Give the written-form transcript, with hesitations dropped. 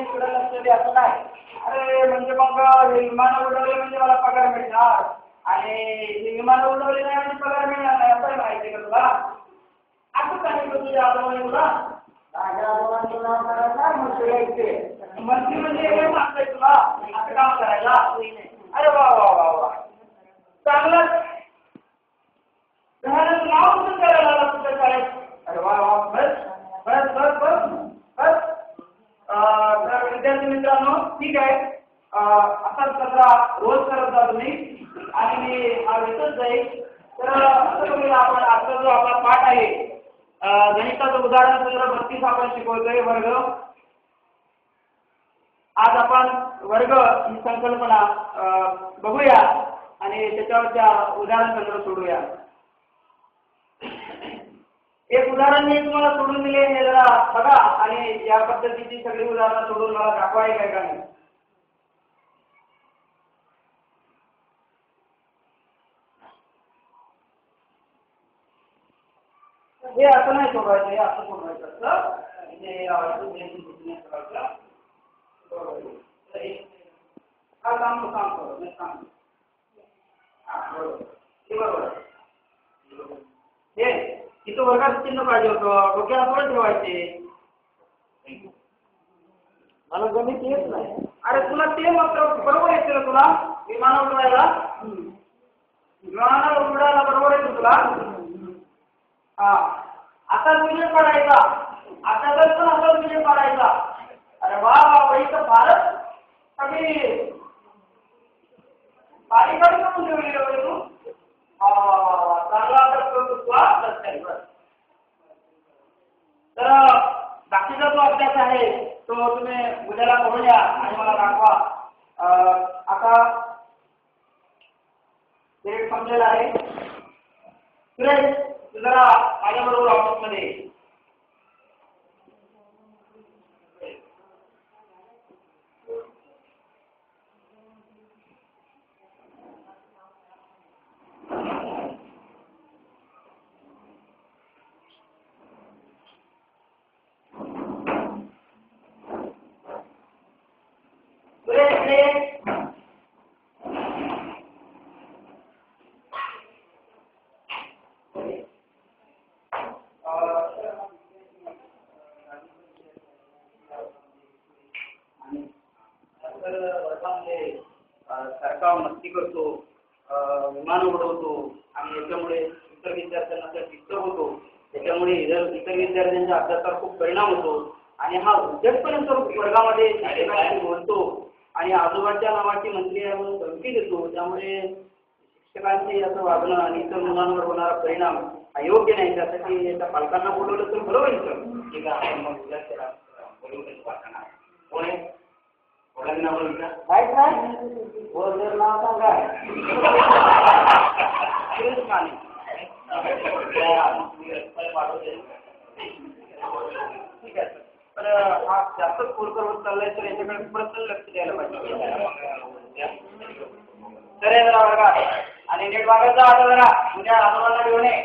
इकडे लक्ष दे असं नाही. अरे म्हणजे मग हे विमान उडवले म्हणजे मला पगार मिळणार आणि हे विमान उडवले नाही म्हणजे पगार मिळणार नाही असं माहिती का तुला? असं सांगितलं तुझ्या आजोबाने तुला? माझ्या आजोबांचं नाव करायचं मंत्री यायचे. मंत्री म्हणजे हे सांगताय तुला असं काम करायला? अरे वा वा वा वा चांगलं. घराचं नाव कुठं करायला आला तुझ्या शाळेत? अरे वा वा बस बस बस बस बस. तर विद्यार्थी मित्रांनो ठीक आहे. असाच कचरा रोज करत जा तुम्ही आणि मी हा भेटत जाईल. तर असं करूया आपण आजचा जो आपला पाठ आहे गणिताचं उदाहरण सत्र 32 आपण शिकवतोय वर्ग. आज आपण वर्ग ही संकल्पना बघूया आणि त्याच्यावरच्या उदाहरण सत्र सोडूया. एक उदाहरण मी तुम्हाला सोडून दिले हे जरा बघा आणि या पद्धतीची सगळी उदाहरणं सोडून मला दाखवायला काय का नाही. हे असं नाही सोडवायचं, हे असं सोडवायचं असतं. इथे हा सांगतो सांगतो मी सांगतो. बरोबर हे इथं वर्गात चिन्ह पाहिजे होतं, डोक्याला थोडं ठेवायचे. मला गणित येत नाही. अरे तुला ते मात्र बरोबर येते ना तुला विमान उडवायला? विमानाला उडवायला बरोबर येतं तुला? हा आता विजय पडायचा, आता जर पण असा विजय पडायचा. अरे वा वा इथं भारत सगळी बारीकडे करून ठेवली होती तू. चांगला अभ्यास करतो तुला. तर बाकीचा जो अभ्यास आहे तो तुम्ही उद्याला करूया आणि मला दाखवा. आता ते समजेल आहे. सुरेश तू जरा माझ्याबरोबर ऑफिसमध्ये. सारखा मस्ती करतो, विमान उडवतो आणि याच्यामुळे इतर विद्यार्थ्यांना डिस्टर्ब होतो. त्याच्यामुळे इतर विद्यार्थ्यांच्या अभ्यासावर खूप परिणाम होतो आणि हा उद्योगपर्यंत वर्गामध्ये बोलतो आणि आजोबाच्या नावाची मंत्री आहे म्हणून धमकी देतो. त्यामुळे शिक्षकांचे असं वागणं आणि इतर मुलांवर होणारा परिणाम हा योग्य नाही. त्यासाठी त्या पालकांना बोलवलं तर बरोबर आहे. ठीक आहे आपण मग विद्यार्थ्याला बोलवलं पालकांना. कोण आहे? ओळखना बोलता काय काय बोलतो नाव सांगा. ठीक आहे तर हा जास्तच फोन होत चाललाय तर याच्याकडे परत लक्ष द्यायला पाहिजे. तर हे जरा बघा आणि नेट वागायचा आता जरा उद्या आजोबांना घेऊन ये.